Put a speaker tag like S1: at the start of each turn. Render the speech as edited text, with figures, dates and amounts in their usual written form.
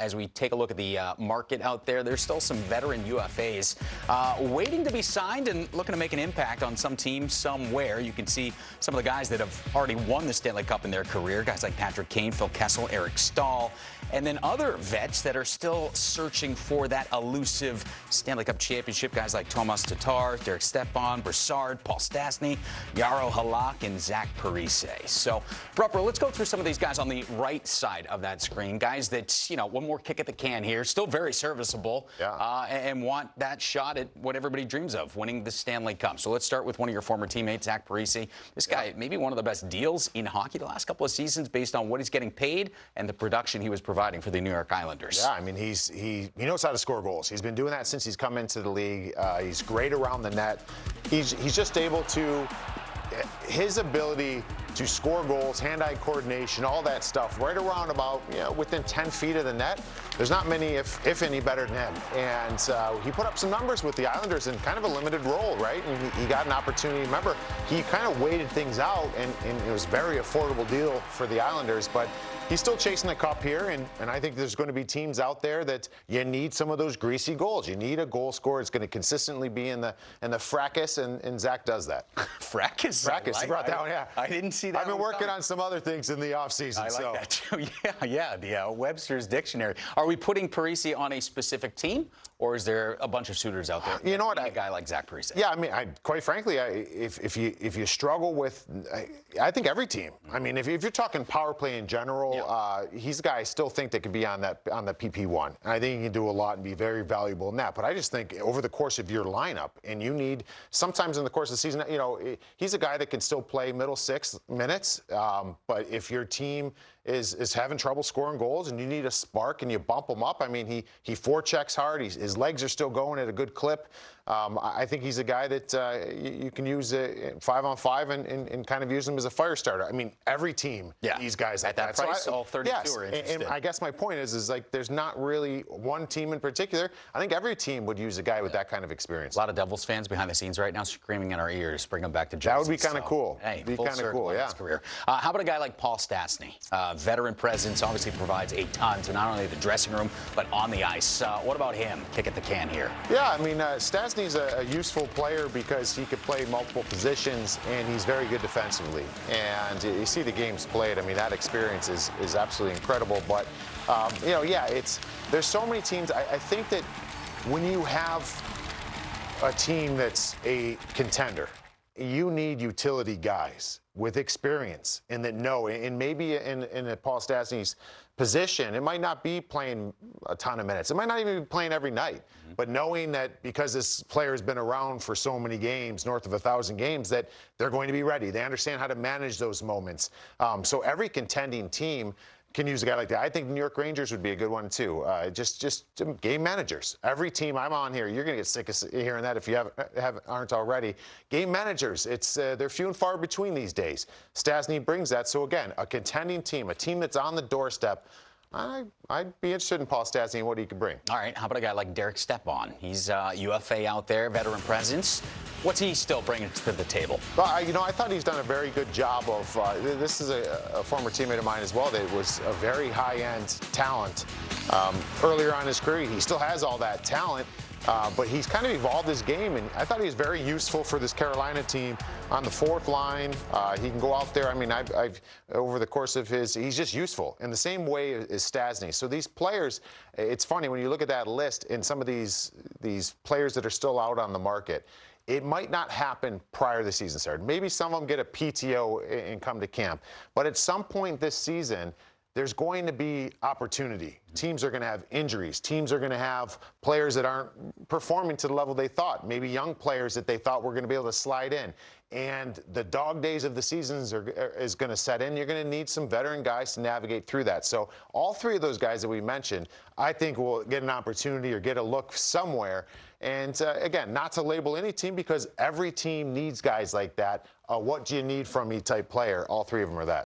S1: as we take a look at the market out there. There's still some veteran UFAs waiting to be signed and looking to make an impact on some team somewhere. You can see some of the guys that have already won the Stanley Cup in their career, guys like Patrick Kane, Phil Kessel, Eric Stahl, and then other vets that are still searching for that elusive Stanley Cup championship, guys like Tomas Tatar, Derek Stepan, Broussard, Paul Stastny, Jaro Halak, and Zach Parise. So, Brupper, let's go through some of these guys on the right side of that screen, guys that, you know, one more kick at the can here, still very serviceable, and want that shot at what everybody dreams of, winning the Stanley Cup. So let's start with one of your former teammates, Zach Parise. This guy, maybe one of the best deals in hockey the last couple of seasons based on what he's getting paid and the production he was providing for the New York Islanders.
S2: Yeah, I mean, he knows how to score goals. He's been doing that since he's come into the league. He's great around the net. He's just able to, his ability to score goals, hand-eye coordination, all that stuff, right around about, you know, within 10 feet of the net. There's not many, if any, better than him. And he put up some numbers with the Islanders in kind of a limited role, right? And he got an opportunity. Remember, he kind of waited things out, and it was a very affordable deal for the Islanders. But he's still chasing the cup here, and I think there's going to be teams out there that you need some of those greasy goals. You need a goal scorer. It's going to consistently be in the fracas, and Zach does that.
S1: Fracas?
S2: Fracas, he brought down, yeah.
S1: I didn't see that.
S2: I've been working on some other things in the offseason.
S1: I like that too. Yeah, the Webster's Dictionary. Are we putting Parise on a specific team, or is there a bunch of suitors out there?
S2: You know what?
S1: A guy like Zach Parise.
S2: Yeah, I mean, quite frankly, if you struggle with, I think every team. I mean, if you're talking power play in general, he's a guy I still think that could be on the PP1. And I think he can do a lot and be very valuable in that. But I just think over the course of your lineup, and you need, sometimes in the course of the season, you know, he's a guy that can still play middle 6 minutes. But if your team is having trouble scoring goals and you need a spark and you bump him up, I mean, he forechecks hard. His legs are still going at a good clip. I think he's a guy that you can use 5-on-5 and kind of use him as a fire starter. I mean, every team, these guys
S1: at that price, all 32 are interested.
S2: And I guess my point is like there's not really one team in particular. I think every team would use a guy with that kind of experience.
S1: A lot of Devils fans behind the scenes right now screaming in our ears, bring him back to Jersey.
S2: That would be kind of cool.
S1: Hey,
S2: be kind of cool, yeah.
S1: His career. How about a guy like Paul Stastny? Veteran presence, obviously provides a ton to not only the dressing room, but on the ice. What about him? Kick at the can here.
S2: Yeah, I mean, Stastny's a useful player because he could play multiple positions, and he's very good defensively. And you see the games played. I mean, that experience is absolutely incredible. But, you know, yeah, there's so many teams. I think that when you have a team that's a contender, you need utility guys with experience and that know, and maybe in Paul Stastny's position, it might not be playing a ton of minutes. It might not even be playing every night. But knowing that because this player has been around for so many games, north of 1,000 games, that they're going to be ready. They understand how to manage those moments. So every contending team can use a guy like that. I think New York Rangers would be a good one too. Just game managers. Every team I'm on here, you're going to get sick of hearing that if you aren't already. Game managers. They're few and far between these days. Stastny brings that. So again, a contending team, a team that's on the doorstep. I'd be interested in Paul Stastny and what he could bring.
S1: All right, how about a guy like Derek Stepan? He's UFA out there, veteran presence. What's he still bringing to the table?
S2: Well, you know, I thought he's done a very good job of, this is a former teammate of mine as well that was a very high-end talent earlier on in his career. He still has all that talent. But he's kind of evolved his game, and I thought he was very useful for this Carolina team on the fourth line. He can go out there. I mean, I've over the course of he's just useful in the same way as Stastny. So these players, it's funny when you look at that list and some of these players that are still out on the market. It might not happen prior to the season started. Maybe some of them get a PTO and come to camp. But at some point this season, there's going to be opportunity. Teams are going to have injuries. Teams are going to have players that aren't performing to the level they thought. Maybe young players that they thought were going to be able to slide in. And the dog days of the seasons is going to set in. You're going to need some veteran guys to navigate through that. So all three of those guys that we mentioned, I think will get an opportunity or get a look somewhere. And again, not to label any team because every team needs guys like that. What do you need from me type player? All three of them are that.